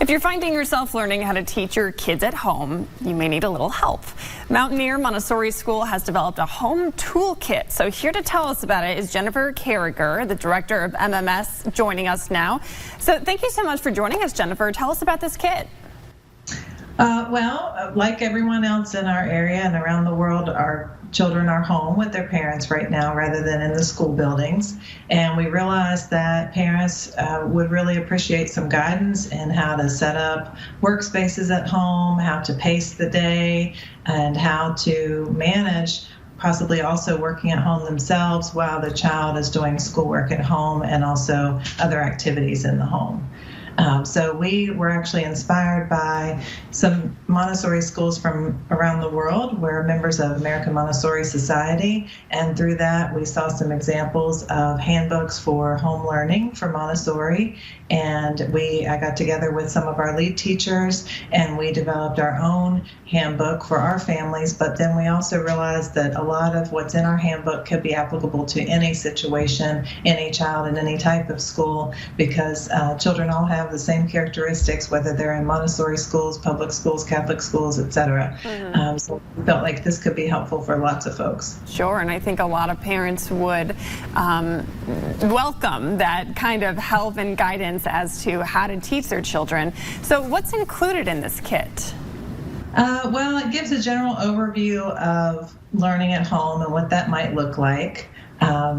If you're finding yourself learning how to teach your kids at home, you may need a little help. Mountaineer Montessori School has developed a home toolkit. So here to tell us about it is Jennifer Carragher, the director of MMS, joining us now. So thank you so much for joining us, Jennifer. Tell us about this kit. Well, like everyone else in our area and around the world, our children are home with their parents right now rather than in the school buildings. And we realized that parents would really appreciate some guidance in how to set up workspaces at home, how to pace the day, and how to manage possibly also working at home themselves while the child is doing schoolwork at home and also other activities in the home. So we were actually inspired by some Montessori schools from around the world. We're members of American Montessori Society, and through that we saw some examples of handbooks for home learning for Montessori. And I got together with some of our lead teachers and we developed our own handbook for our families, but then we also realized that a lot of what's in our handbook could be applicable to any situation, any child in any type of school, because children all have the same characteristics, whether they're in Montessori schools, public schools, Catholic schools, etc. So we felt like this could be helpful for lots of folks. Sure, and I think a lot of parents would welcome that kind of help and guidance as to how to teach their children. So what's included in this kit? Well, it gives a general overview of learning at home and what that might look like.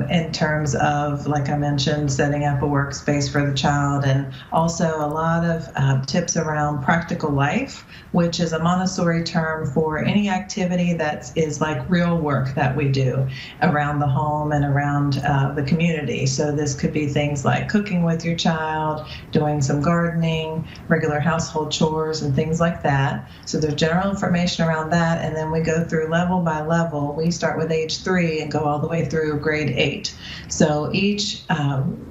In terms of, like I mentioned, setting up a workspace for the child, and also a lot of tips around practical life, which is a Montessori term for any activity that is like real work that we do around the home and around the community. So this could be things like cooking with your child, doing some gardening, regular household chores, and things like that. So there's general information around that, and then we go through level by level. We start with age 3 and go all the way through grade 8. So each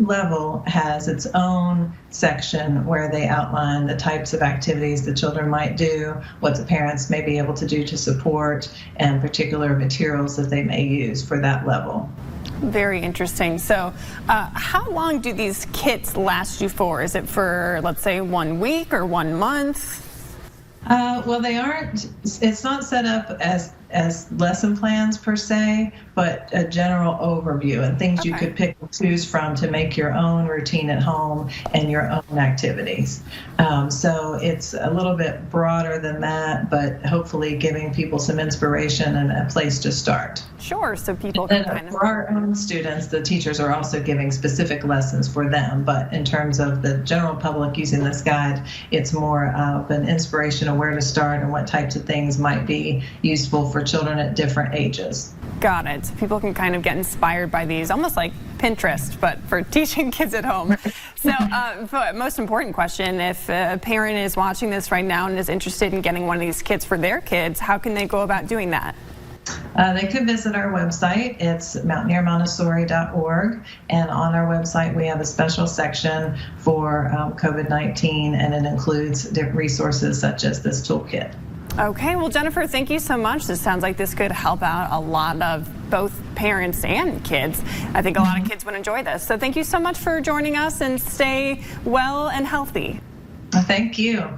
level has its own section where they outline the types of activities the children might do, what the parents may be able to do to support, and particular materials that they may use for that level. Very interesting. So how long do these kits last you for? Is it for, let's say, 1 week or 1 month? Well, it's not set up as lesson plans per se, but a general overview and things you could pick and choose from to make your own routine at home and your own activities. So it's a little bit broader than that, but hopefully giving people some inspiration and a place to start. Sure, so people can kind of... For our own students, the teachers are also giving specific lessons for them, but in terms of the general public using this guide, it's more of an inspiration of where to start and what types of things might be useful for children at different ages. Got it. So people can kind of get inspired by these, almost like Pinterest, but for teaching kids at home. So most important question, if a parent is watching this right now and is interested in getting one of these kits for their kids, how can they go about doing that? They could visit our website. It's mountaineermontessori.org, and on our website we have a special section for COVID-19, and it includes different resources such as this toolkit. Okay, well, Jennifer, thank you so much. This sounds like this could help out a lot of both parents and kids. I think a lot of kids would enjoy this. So thank you so much for joining us, and stay well and healthy. Thank you.